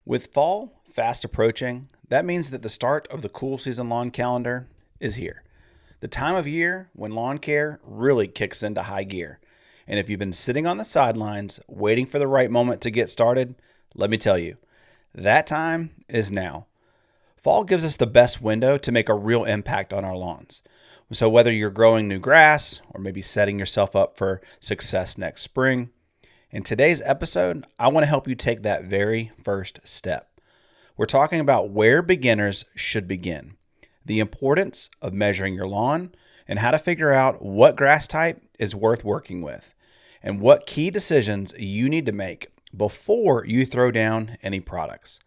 With fall fast approaching, that means that the start of the cool season lawn calendar is here. The time of year when lawn care really kicks into high gear. And if you've been sitting on the sidelines waiting for the right moment to get started, let me tell you, that time is now. Fall gives us the best window to make a real impact on our lawns. So whether you're growing new grass or maybe setting yourself up for success next spring, in today's episode, I want to help you take that very first step. We're talking about where beginners should begin, the importance of measuring your lawn, and how to figure out what grass type is worth working with, and what key decisions you need to make before you throw down any products.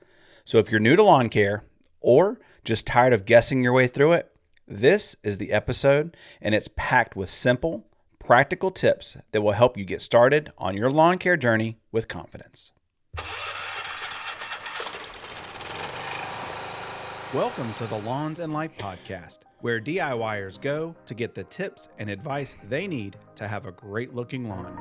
So if you're new to lawn care or just tired of guessing your way through it, this is the episode, and it's packed with simple, practical tips that will help you get started on your lawn care journey with confidence. Welcome to the Lawns and Life podcast, where DIYers go to get the tips and advice they need to have a great looking lawn.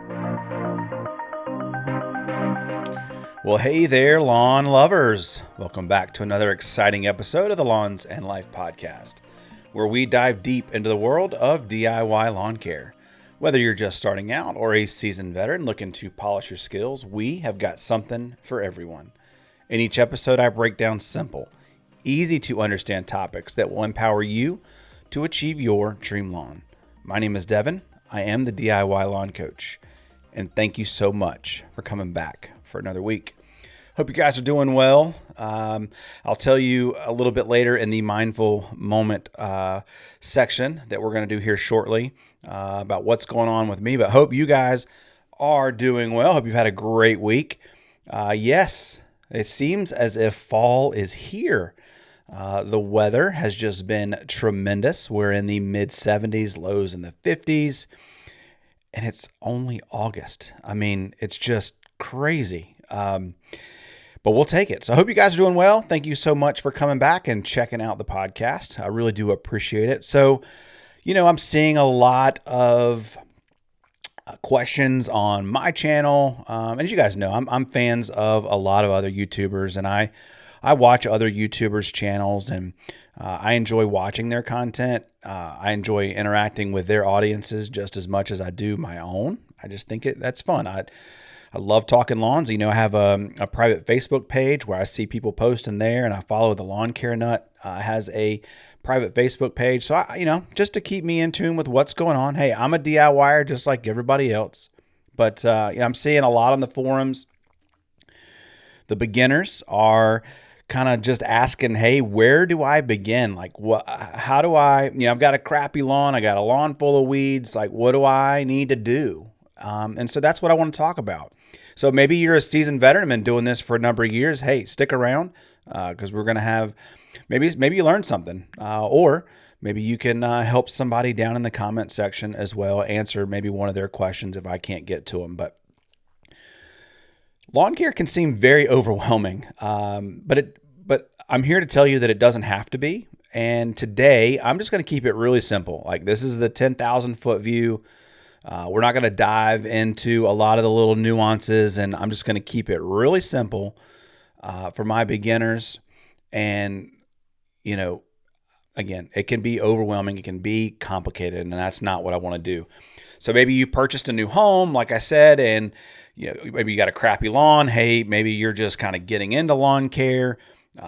Well, hey there, lawn lovers. Welcome back to another exciting episode of the Lawns and Life podcast, where we dive deep into the world of DIY lawn care. Whether you're just starting out or a seasoned veteran looking to polish your skills, we have got something for everyone. In each episode, I break down simple, easy to understand topics that will empower you to achieve your dream lawn. My name is Devin. I am the DIY lawn coach. And thank you so much for coming back for another week. Hope you guys are doing well. I'll tell you a little bit later in the mindful moment section that we're going to do here shortly about what's going on with me, but hope you guys are doing well. Hope you've had a great week. Yes, it seems as if fall is here. The weather has just been tremendous. We're in the mid 70s, lows in the 50s, and it's only August. I mean, it's just crazy. But we'll take it. So I hope you guys are doing well. Thank you so much for coming back and checking out the podcast. I really do appreciate it. So, I'm seeing a lot of questions on my channel. And as you guys know, I'm fans of a lot of other YouTubers, and I watch other YouTubers' channels, and I enjoy watching their content. I enjoy interacting with their audiences just as much as I do my own. I just think that's fun. I love talking lawns. I have a private Facebook page where I see people posting there, and I follow the Lawn Care Nut. Has a private Facebook page. So, just to keep me in tune with what's going on. Hey, I'm a DIYer just like everybody else. But, I'm seeing a lot on the forums. The beginners are kind of just asking, hey, where do I begin? Like, how do I, I've got a crappy lawn. I got a lawn full of weeds. Like, what do I need to do? And so that's what I want to talk about. So maybe you're a seasoned veteran and been doing this for a number of years. Hey, stick around because we're going to have, maybe you learned something or maybe you can help somebody down in the comment section as well, answer maybe one of their questions if I can't get to them. But lawn care can seem very overwhelming, but I'm here to tell you that it doesn't have to be. And today I'm just going to keep it really simple. Like, this is the 10,000 foot view. We're not going to dive into a lot of the little nuances, and I'm just going to keep it really simple for my beginners. And, again, it can be overwhelming. It can be complicated, and that's not what I want to do. So maybe you purchased a new home, like I said, and maybe you got a crappy lawn. Hey, maybe you're just kind of getting into lawn care.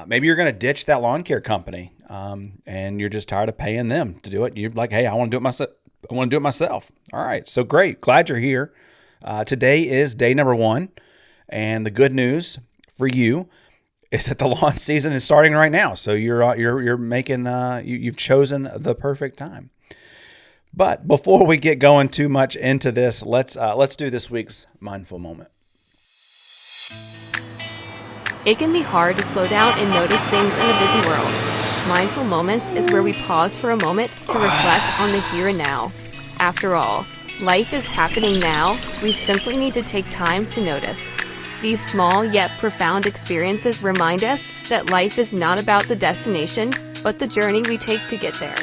Maybe you're going to ditch that lawn care company, and you're just tired of paying them to do it. You're like, hey, I want to do it myself. All right. So great. Glad you're here. Today is day number 1. And the good news for you is that the lawn season is starting right now. So you're making, you've chosen the perfect time. But before we get going too much into this, let's do this week's mindful moment. It can be hard to slow down and notice things in a busy world. Mindful Moments is where we pause for a moment to reflect on the here and now. After all, life is happening now. We simply need to take time to notice. These small yet profound experiences remind us that life is not about the destination, but the journey we take to get there.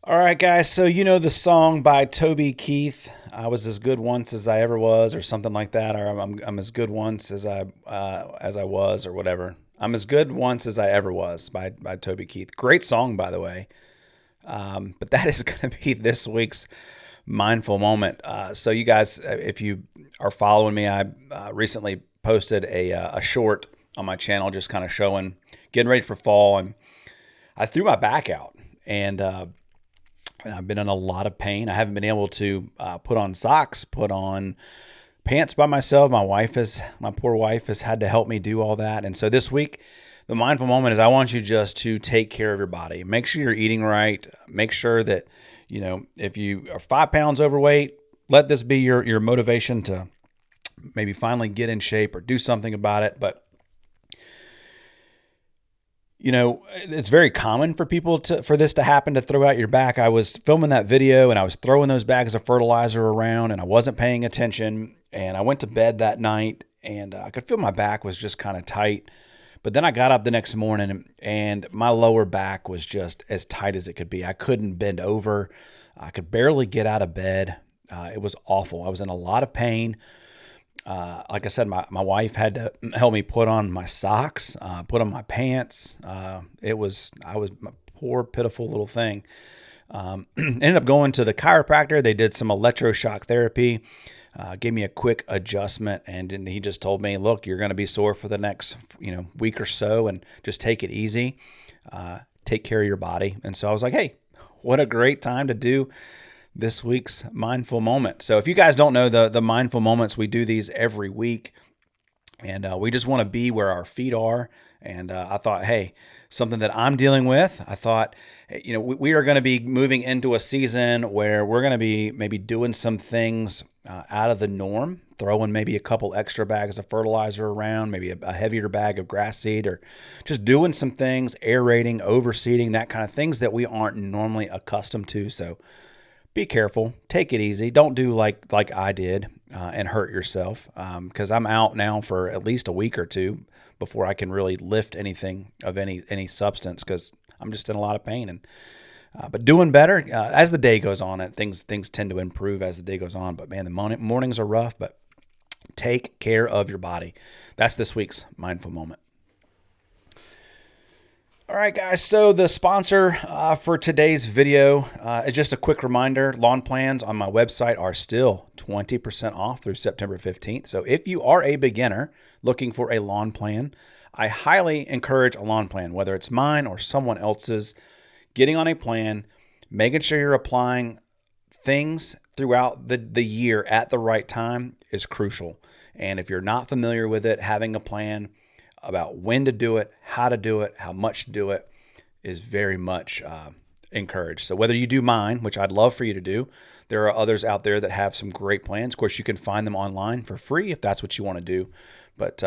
All right, guys. So the song by Toby Keith, I was as good once as I ever was, or something like that, or I'm as good once as I was, or whatever. I'm as good once as I ever was by Toby Keith. Great song, by the way. But that is going to be this week's mindful moment. So you guys, if you are following me, I recently posted a short on my channel, just kind of showing, getting ready for fall, and I threw my back out, and I've been in a lot of pain. I haven't been able to put on socks, put on pants by myself. My poor wife has had to help me do all that. And so this week, the mindful moment is I want you just to take care of your body. Make sure you're eating right. Make sure that, if you are 5 pounds overweight, let this be your motivation to maybe finally get in shape or do something about it. But it's very common for people for this to happen, to throw out your back. I was filming that video and I was throwing those bags of fertilizer around and I wasn't paying attention, and I went to bed that night and I could feel my back was just kind of tight. But then I got up the next morning and my lower back was just as tight as it could be. I couldn't bend over. I could barely get out of bed. It was awful. I was in a lot of pain. Like I said, my wife had to help me put on my socks, put on my pants. I was my poor, pitiful little thing. Ended up going to the chiropractor. They did some electroshock therapy, gave me a quick adjustment, and he just told me, look, you're going to be sore for the next, week or so, and just take it easy. Take care of your body. And so I was like, hey, what a great time to do this week's mindful moment. So if you guys don't know the mindful moments, we do these every week, and we just want to be where our feet are. And I thought, hey, something that I'm dealing with, I thought, we are going to be moving into a season where we're going to be maybe doing some things out of the norm, throwing maybe a couple extra bags of fertilizer around, maybe a heavier bag of grass seed, or just doing some things, aerating, overseeding, that kind of things that we aren't normally accustomed to. So be careful, take it easy. Don't do like I did and hurt yourself, because I'm out now for at least a week or two before I can really lift anything of any substance, because I'm just in a lot of pain. And but doing better as the day goes on. And things tend to improve as the day goes on. But man, the mornings are rough. But take care of your body. That's this week's mindful moment. All right, guys, so the sponsor for today's video is just a quick reminder. Lawn plans on my website are still 20% off through September 15th. So if you are a beginner looking for a lawn plan, I highly encourage a lawn plan, whether it's mine or someone else's. Getting on a plan, making sure you're applying things throughout the year at the right time is crucial. And if you're not familiar with it, having a plan about when to do it, how much to do it is very much encouraged. So whether you do mine, which I'd love for you to do, there are others out there that have some great plans. Of course, you can find them online for free if that's what you want to do. But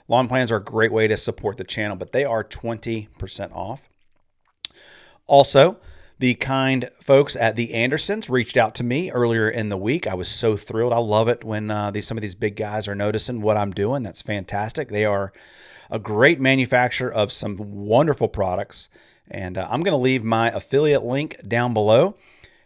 lawn plans are a great way to support the channel, but they are 20% off. Also, the kind folks at the Andersons reached out to me earlier in the week. I was so thrilled. I love it when some of these big guys are noticing what I'm doing. That's fantastic. They are a great manufacturer of some wonderful products. And I'm going to leave my affiliate link down below.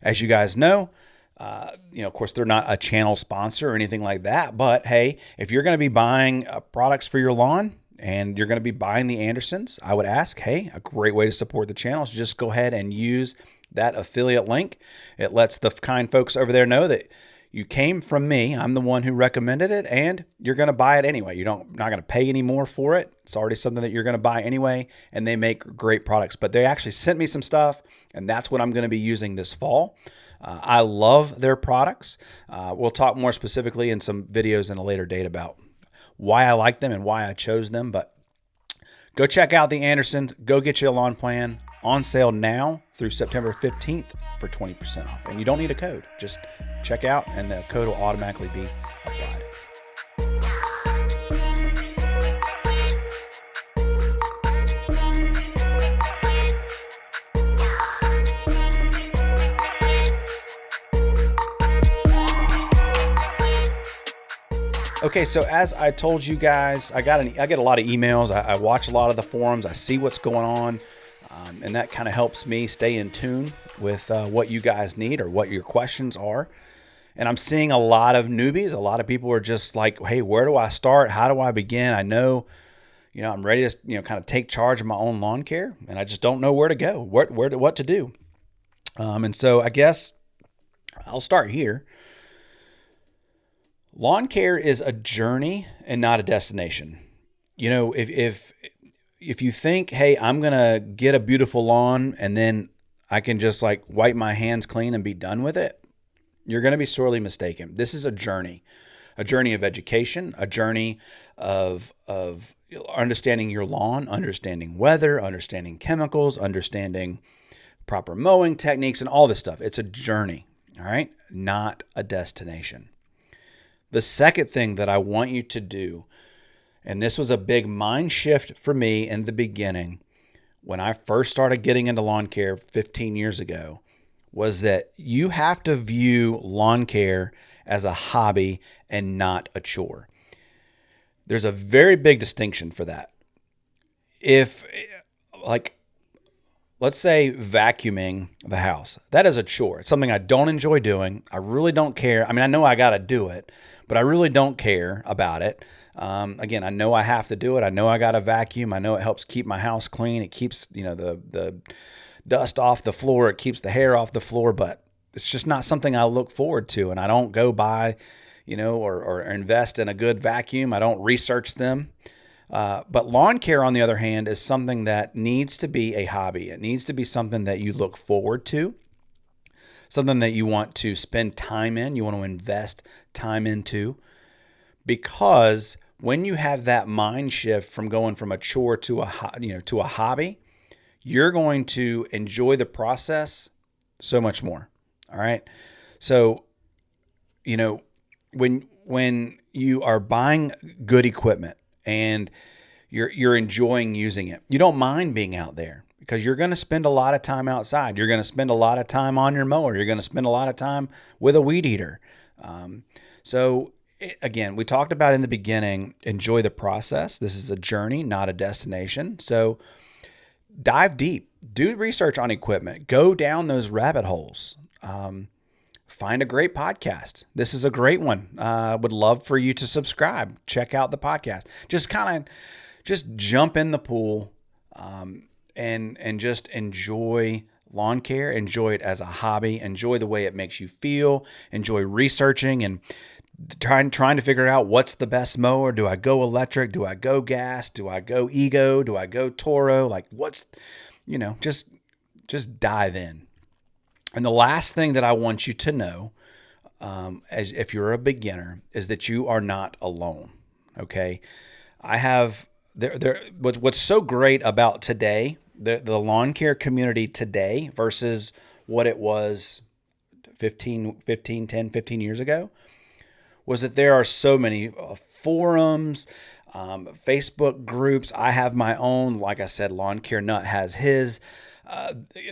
As you guys know, of course, they're not a channel sponsor or anything like that. But hey, if you're going to be buying products for your lawn and you're going to be buying the Andersons, I would ask, hey, a great way to support the channel is just go ahead and use that affiliate link. It lets the kind folks over there know that you came from me. I'm the one who recommended it, and you're going to buy it anyway. Not going to pay any more for it. It's already something that you're going to buy anyway, and they make great products. But they actually sent me some stuff, and that's what I'm going to be using this fall. I love their products. We'll talk more specifically in some videos in a later date about why I like them and why I chose them. But go check out the Andersons. Go get you a lawn plan. On sale now through September 15th for 20% off. And you don't need a code. Just check out and the code will automatically be applied. Okay, so as I told you guys, I get a lot of emails. I watch a lot of the forums. I see what's going on, and that kind of helps me stay in tune with what you guys need or what your questions are. And I'm seeing a lot of newbies. A lot of people are just like, hey, where do I start? How do I begin? I know, I'm ready to, kind of take charge of my own lawn care, and I just don't know where to go, what to do. And so I guess I'll start here. Lawn care is a journey and not a destination. If you think, hey, I'm going to get a beautiful lawn and then I can just like wipe my hands clean and be done with it, you're going to be sorely mistaken. This is a journey of education, a journey of understanding your lawn, understanding weather, understanding chemicals, understanding proper mowing techniques, and all this stuff. It's a journey, all right? Not a destination. The second thing that I want you to do, and this was a big mind shift for me in the beginning when I first started getting into lawn care 15 years ago, was that you have to view lawn care as a hobby and not a chore. There's a very big distinction for that. If, let's say vacuuming the house, that is a chore. It's something I don't enjoy doing. I really don't care. I mean, I know I got to do it, but I really don't care about it. Again, I know I have to do it. I know I got to vacuum. I know it helps keep my house clean. It keeps, the dust off the floor. It keeps the hair off the floor, but it's just not something I look forward to. And I don't go buy, or invest in a good vacuum. I don't research them. But lawn care, on the other hand, is something that needs to be a hobby. It needs to be something that you look forward to, something that you want to spend time in, you want to invest time into, because when you have that mind shift from going from a chore to a hobby, you're going to enjoy the process so much more. All right. So, when you are buying good equipment and you're enjoying using it, you don't mind being out there because you're going to spend a lot of time outside. You're going to spend a lot of time on your mower. You're going to spend a lot of time with a weed eater. Again, we talked about in the beginning, enjoy the process. This is a journey, not a destination. So dive deep, do research on equipment, go down those rabbit holes. Find a great podcast. This is a great one. Would love for you to subscribe. Check out the podcast. Just jump in the pool and just enjoy lawn care. Enjoy it as a hobby. Enjoy the way it makes you feel. Enjoy researching and trying to figure out what's the best mower. Do I go electric? Do I go gas? Do I go Ego? Do I go Toro? Like just dive in. And the last thing that I want you to know, as if you're a beginner, is that you are not alone. Okay, what's so great about today, the lawn care community today versus what it was 10, 15 years ago, was that there are so many forums, Facebook groups. I have my own. Like I said, Lawn Care Nut has his.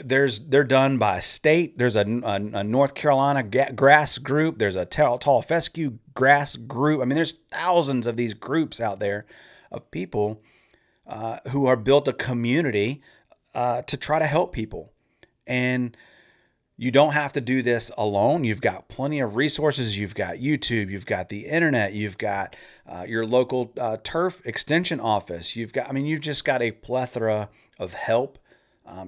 They're done by state. There's a North Carolina grass group. There's a tall fescue grass group. I mean, there's thousands of these groups out there of people who are built a community to try to help people. And you don't have to do this alone. You've got plenty of resources. You've got YouTube. You've got the internet. You've got your local turf extension office. You've just got a plethora of help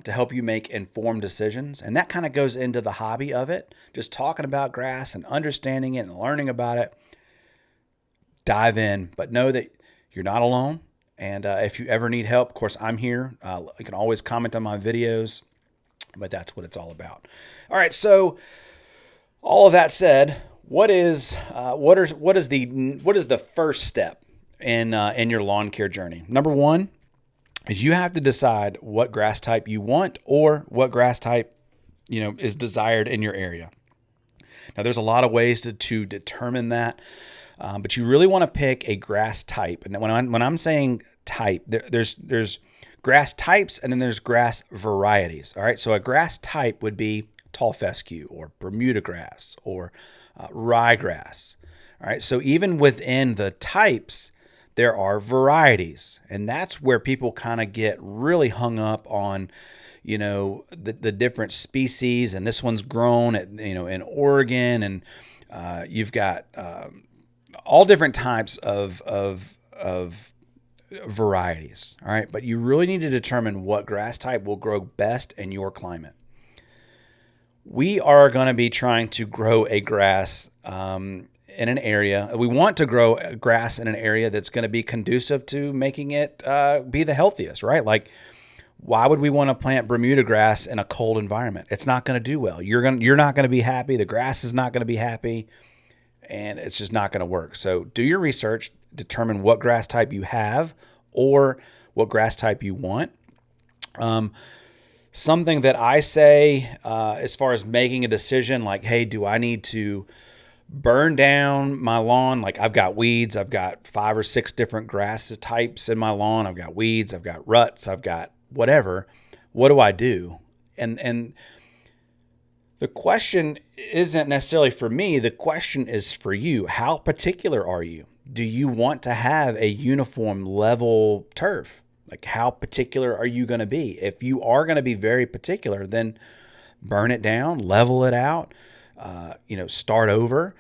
to help you make informed decisions. And that kind of goes into the hobby of it, just talking about grass and understanding it and learning about it. Dive in, but know that you're not alone. And if you ever need help, of course, I'm here. You can always comment on my videos, but that's what it's all about. All right. So all of that said, what is the first step in your lawn care journey? Number one is you have to decide what grass type you want or what grass type, is desired in your area. Now, there's a lot of ways to determine that, but you really want to pick a grass type. And when I'm saying type, there's grass types and then there's grass varieties. All right, so a grass type would be tall fescue or Bermuda grass or ryegrass. All right, so even within the types, there are varieties, and that's where people kind of get really hung up on, the different species. And this one's grown at, in Oregon, and You've got all different types of varieties. All right. But you really need to determine what grass type will grow best in your climate. We are going to be trying to grow a grass in an area. We want to grow a grass in an area that's going to be conducive to making it be the healthiest, right? Like, why would we want to plant Bermuda grass in a cold environment? It's not going to do well. You're not going to be happy. The grass is not going to be happy, and it's just not going to work. So do your research, determine what grass type you have or what grass type you want. Something that I say as far as making a decision, like, hey, do I need to burn down my lawn? Like, I've got weeds. I've got 5 or 6 different grass types in my lawn. I've got weeds. I've got ruts. I've got whatever. What do I do? And the question isn't necessarily for me. The question is for you. How particular are you? Do you want to have a uniform level turf? Like, how particular are you going to be? If you are going to be very particular, then burn it down, level it out, start over,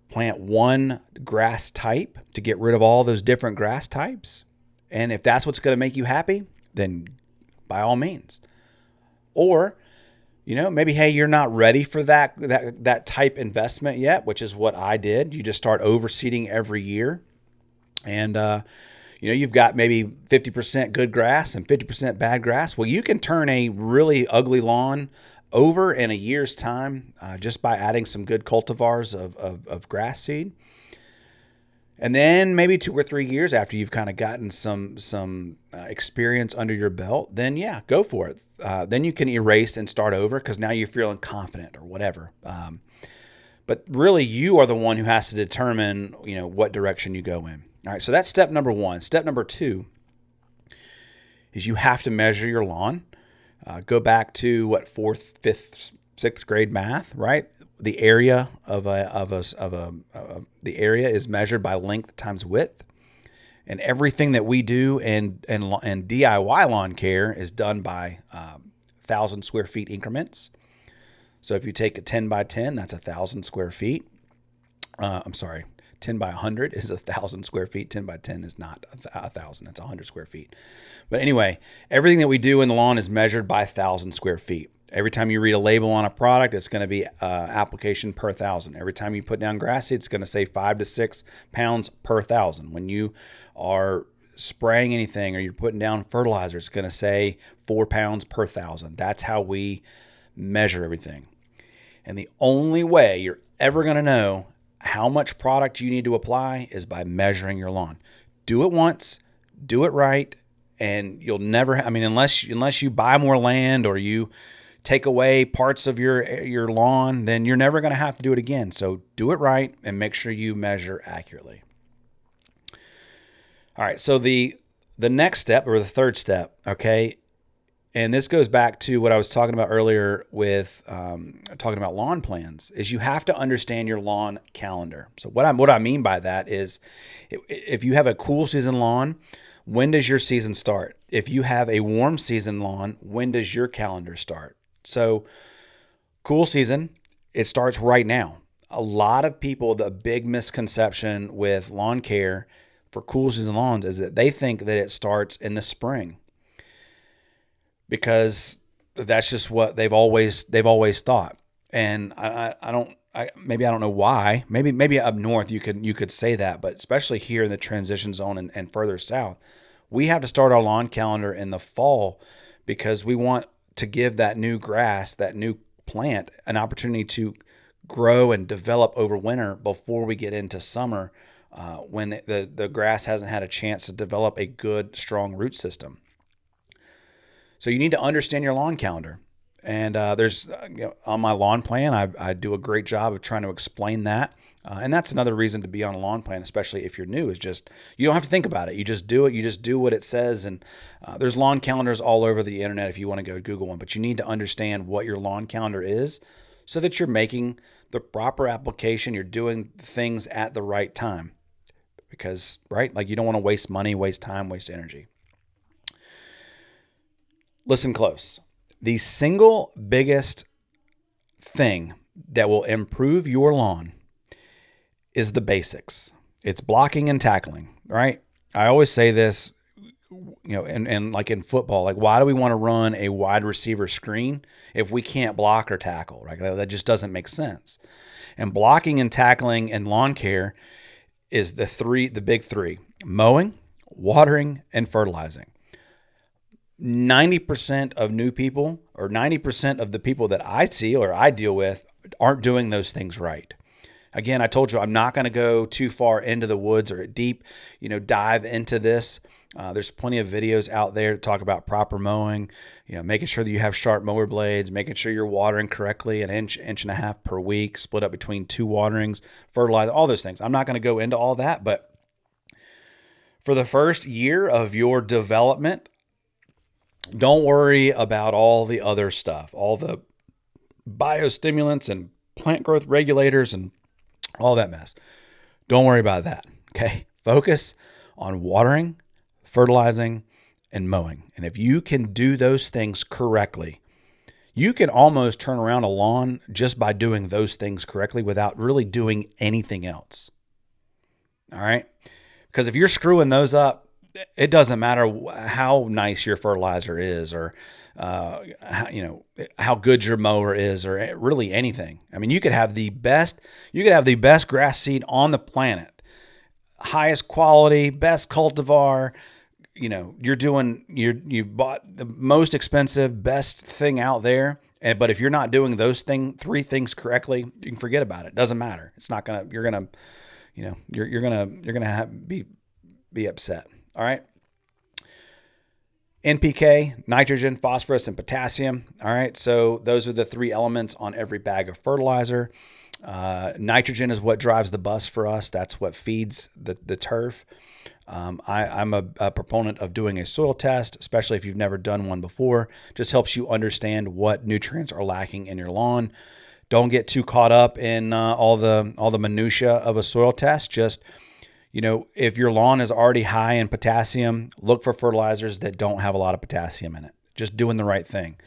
plant one grass type to get rid of all those different grass types. And if that's what's going to make you happy, then by all means. Or, maybe, hey, you're not ready for that type investment yet, which is what I did. You just start overseeding every year. And, you've got maybe 50% good grass and 50% bad grass. Well, you can turn a really ugly lawn over in a year's time just by adding some good cultivars of grass seed. And then maybe 2 or 3 years after you've kind of gotten some experience under your belt, then yeah, go for it. Then you can erase and start over because now you're feeling confident or whatever. But really, you are the one who has to determine, what direction you go in. All right, so that's step number 1. Step number 2 is you have to measure your lawn. Go back to 4th, 5th, 6th grade math, right? The area the area is measured by length times width, and everything that we do in DIY lawn care is done by 1,000 square feet increments. So if you take a 10 by 10, that's 1,000 square feet. 10 by 100 is 1,000 square feet. 10 by 10 is not 1,000. It's 100 square feet. But anyway, everything that we do in the lawn is measured by 1,000 square feet. Every time you read a label on a product, it's going to be application per 1,000. Every time you put down grass seed, it's going to say 5 to 6 pounds per 1,000. When you are spraying anything or you're putting down fertilizer, it's going to say 4 pounds per 1,000. That's how we measure everything. And the only way you're ever going to know how much product you need to apply is by measuring your lawn. Do it once, do it right, and you'll never, unless you buy more land or you take away parts of your lawn, then you're never going to have to do it again. So do it right and make sure you measure accurately. All right, so the next step, or the third step, okay, and this goes back to what I was talking about earlier with talking about lawn plans, is you have to understand your lawn calendar. So what I mean by that is if you have a cool season lawn, when does your season start? If you have a warm season lawn, when does your calendar start? So cool season, it starts right now. A lot of people, the big misconception with lawn care for cool season lawns is that they think that it starts in the spring, because that's just what they've always thought. And maybe I don't know why. Maybe up north you could say that, but especially here in the transition zone and further south, we have to start our lawn calendar in the fall because we want to give that new grass, that new plant, an opportunity to grow and develop over winter before we get into summer, when the grass hasn't had a chance to develop a good, strong root system. So you need to understand your lawn calendar. And there's on my lawn plan, I do a great job of trying to explain that. And that's another reason to be on a lawn plan, especially if you're new, is just you don't have to think about it. You just do it. You just do what it says. And there's lawn calendars all over the internet if you want to go Google one. But you need to understand what your lawn calendar is so that you're making the proper application. You're doing things at the right time. Because, right, like you don't want to waste money, waste time, waste energy. Listen close. The single biggest thing that will improve your lawn is the basics. It's blocking and tackling, right? I always say this, and like in football, like why do we want to run a wide receiver screen if we can't block or tackle, right? That just doesn't make sense. And blocking and tackling and lawn care is the big three: mowing, watering, and fertilizing. 90% of new people, or 90% of the people that I see or I deal with, aren't doing those things right. Again, I told you I'm not going to go too far into the woods or deep, dive into this. There's plenty of videos out there to talk about proper mowing, making sure that you have sharp mower blades, making sure you're watering correctly, an inch and a half per week, split up between 2 waterings, fertilizer, all those things. I'm not going to go into all that, but for the first year of your development, don't worry about all the other stuff, all the biostimulants and plant growth regulators and all that mess. Don't worry about that, okay? Focus on watering, fertilizing, and mowing. And if you can do those things correctly, you can almost turn around a lawn just by doing those things correctly without really doing anything else. All right? Because if you're screwing those up, it doesn't matter how nice your fertilizer is or how good your mower is or really anything. I mean, you could have the best grass seed on the planet, highest quality, best cultivar. You bought the most expensive, best thing out there. But if you're not doing those three things correctly, you can forget about it. Doesn't matter. It's not gonna. You're gonna be upset. All right. NPK, nitrogen, phosphorus, and potassium. All right. So those are the 3 elements on every bag of fertilizer. Nitrogen is what drives the bus for us. That's what feeds the turf. I'm a proponent of doing a soil test, especially if you've never done one before. Just helps you understand what nutrients are lacking in your lawn. Don't get too caught up in all the minutia of a soil test. Just if your lawn is already high in potassium, look for fertilizers that don't have a lot of potassium in it. Just doing the right thing,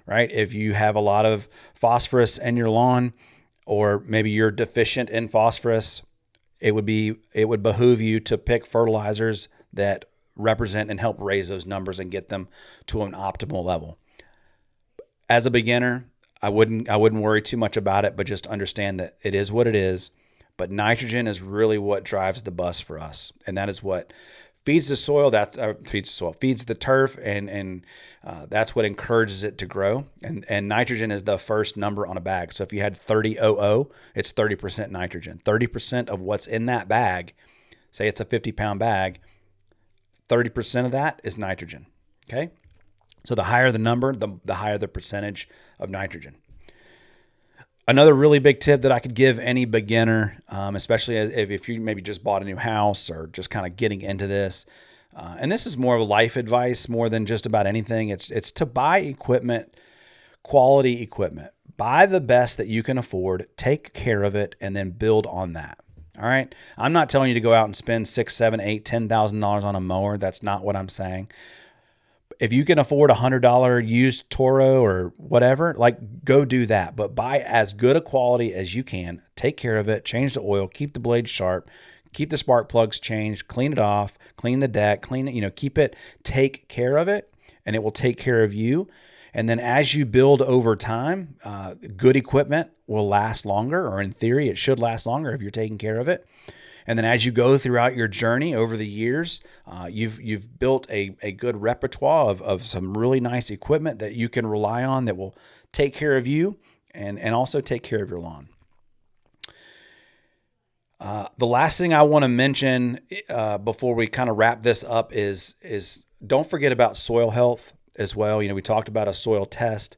right? If you have a lot of phosphorus in your lawn, or maybe you're deficient in phosphorus, it would behoove you to pick fertilizers that represent and help raise those numbers and get them to an optimal level. As a beginner, I wouldn't worry too much about it, but just understand that it is what it is. But nitrogen is really what drives the bus for us, and that is what feeds the soil. Feeds the turf, and that's what encourages it to grow. And nitrogen is the first number on a bag. So if you had 30:00, it's 30% nitrogen. 30% of what's in that bag, say it's a 50-pound bag, 30% of that is nitrogen. Okay, so the higher the number, the higher the percentage of nitrogen. Another really big tip that I could give any beginner, especially if you maybe just bought a new house or just kind of getting into this, and this is more of life advice more than just about anything. It's to buy equipment, quality equipment. Buy the best that you can afford, take care of it, and then build on that. All right. I'm not telling you to go out and spend $6,000, $7,000, $8,000, $10,000 on a mower. That's not what I'm saying. If you can afford a $100 used Toro or whatever, like go do that. But buy as good a quality as you can. Take care of it. Change the oil. Keep the blades sharp. Keep the spark plugs changed. Clean it off. Clean the deck. Clean it. Keep it. Take care of it, and it will take care of you. And then as you build over time, good equipment will last longer, or in theory, it should last longer if you're taking care of it. And then as you go throughout your journey over the years, you've built a good repertoire of some really nice equipment that you can rely on that will take care of you and also take care of your lawn. The last thing I want to mention before we kind of wrap this up is don't forget about soil health as well. We talked about a soil test.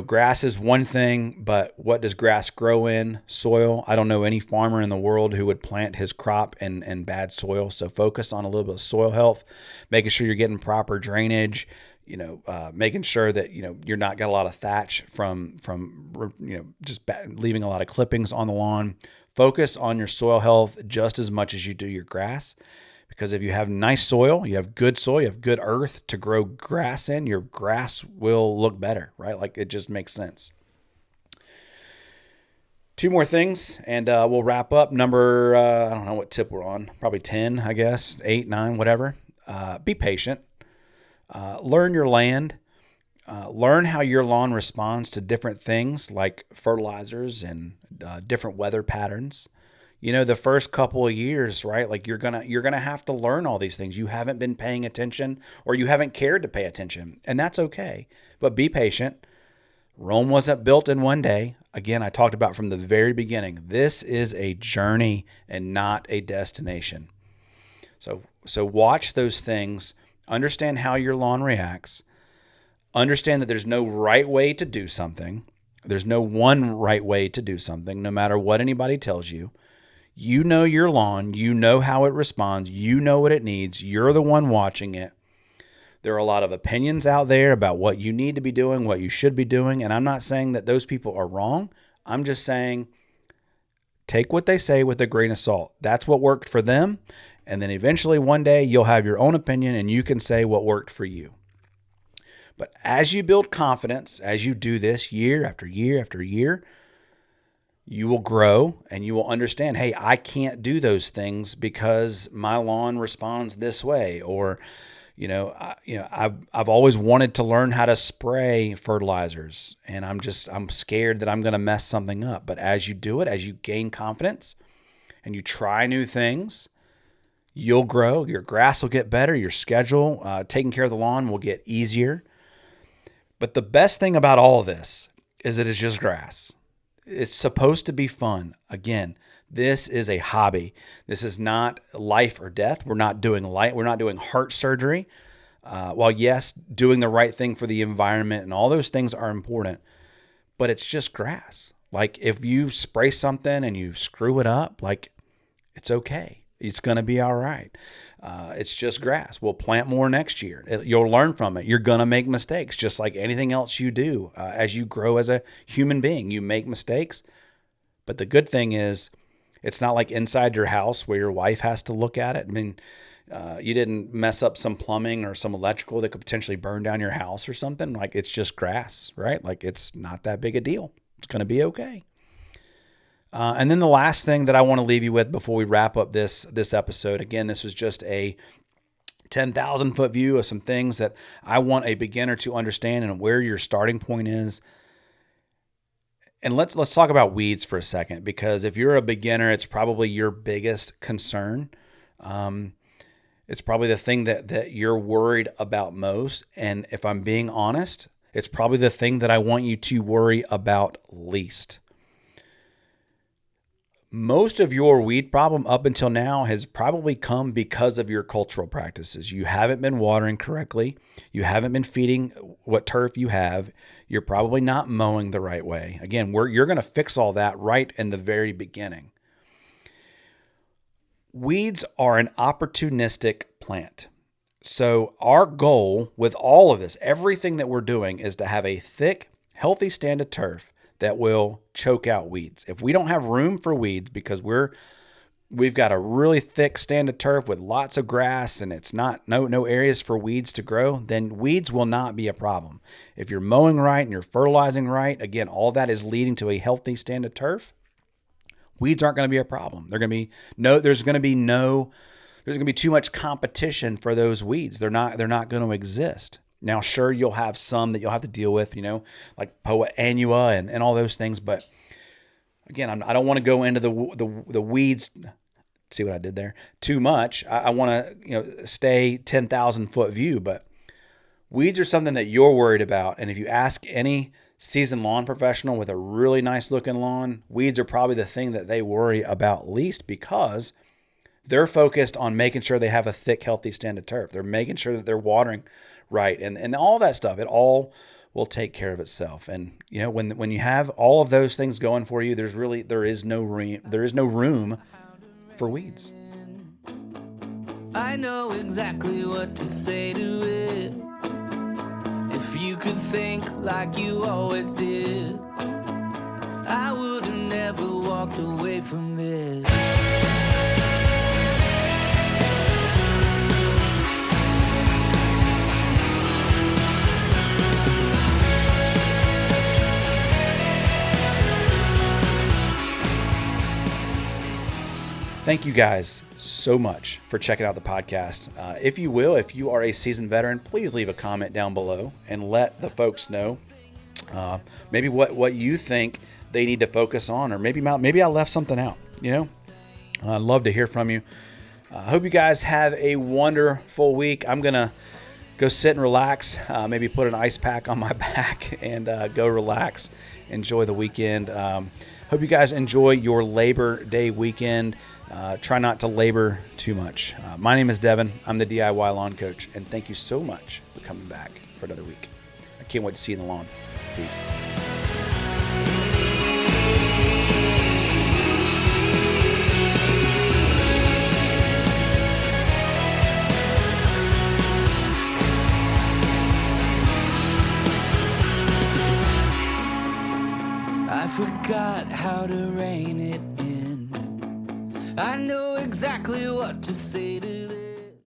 Grass is one thing, but what does grass grow in? Soil. I don't know any farmer in the world who would plant his crop in bad soil. So focus on a little bit of soil health, making sure you're getting proper drainage, making sure that, you're not got a lot of thatch from just leaving a lot of clippings on the lawn. Focus on your soil health just as much as you do your grass. Because if you have nice soil, you have good soil, you have good earth to grow grass in, your grass will look better, right? Like it just makes sense. 2 more things, and we'll wrap up. Number, I don't know what tip we're on. Probably 10, I guess. 8, 9, whatever. Be patient. Learn your land. Learn how your lawn responds to different things like fertilizers and different weather patterns. The first couple of years, right? Like you're gonna have to learn all these things. You haven't been paying attention, or you haven't cared to pay attention, and that's okay. But be patient. Rome wasn't built in one day. Again, I talked about from the very beginning, this is a journey and not a destination. So watch those things, understand how your lawn reacts, understand that there's no right way to do something. There's no one right way to do something, no matter what anybody tells you. You know your lawn, you know how it responds, you know what it needs, you're the one watching it. There are a lot of opinions out there about what you need to be doing, what you should be doing, and I'm not saying that those people are wrong. I'm just saying take what they say with a grain of salt. That's what worked for them, and then eventually one day you'll have your own opinion and you can say what worked for you. But as you build confidence, as you do this year after year after year, you will grow and you will understand, hey, I can't do those things because my lawn responds this way, or I've always wanted to learn how to spray fertilizers, and I'm scared that I'm going to mess something up. But as you do it, as you gain confidence and you try new things, you'll grow. Your grass will get better. Your schedule, taking care of the lawn will get easier. But the best thing about all of this is that it's just grass. It's supposed to be fun. Again, this is a hobby. This is not life or death. We're not doing heart surgery. While yes, doing the right thing for the environment and all those things are important, but it's just grass. Like if you spray something and you screw it up, like it's okay. It's going to be all right. It's just grass. We'll plant more next year. You'll learn from it. You're going to make mistakes just like anything else you do. As you grow as a human being, you make mistakes. But the good thing is, it's not like inside your house where your wife has to look at it. I mean, you didn't mess up some plumbing or some electrical that could potentially burn down your house or something. Like it's just grass, right? Like it's not that big a deal. It's going to be okay. And then the last thing that I want to leave you with before we wrap up this episode, again, this was just a 10,000 foot view of some things that I want a beginner to understand and where your starting point is. And let's talk about weeds for a second, because if you're a beginner, it's probably your biggest concern. It's probably the thing that you're worried about most. And if I'm being honest, it's probably the thing that I want you to worry about least. Most of your weed problem up until now has probably come because of your cultural practices. You haven't been watering correctly. You haven't been feeding what turf you have. You're probably not mowing the right way. Again, you're going to fix all that right in the very beginning. Weeds are an opportunistic plant. So our goal with all of this, everything that we're doing, is to have a thick, healthy stand of turf that will choke out weeds. If we don't have room for weeds because we've got a really thick stand of turf with lots of grass and it's not no areas for weeds to grow, then weeds will not be a problem. If you're mowing right and you're fertilizing right, again, all that is leading to a healthy stand of turf. Weeds aren't going to be a problem. There's going to be too much competition for those weeds. They're not going to exist. Now, sure, you'll have some that you'll have to deal with, like Poa annua and all those things. But again, I don't want to go into the weeds. See what I did there? Too much. I want to stay 10,000 foot view. But weeds are something that you're worried about. And if you ask any seasoned lawn professional with a really nice looking lawn, weeds are probably the thing that they worry about least, because they're focused on making sure they have a thick, healthy stand of turf. They're making sure that they're watering right, and all that stuff. It all will take care of itself. And when you have all of those things going for you, there is no room for weeds. I know exactly what to say to it. If you could think like you always did, I would have never walked away from this. thank you guys so much for checking out the podcast. If you are a seasoned veteran, please leave a comment down below and let the folks know maybe what you think they need to focus on, or maybe I left something out. I'd love to hear from you. I hope you guys have a wonderful week. I'm going to go sit and relax, maybe put an ice pack on my back and go relax, enjoy the weekend. Hope you guys enjoy your Labor Day weekend. Try not to labor too much. My name is Devin. I'm the DIY lawn coach, and thank you so much for coming back for another week. I can't wait to see you in the lawn. Peace. I forgot how to rein it in. I know exactly what to say to this.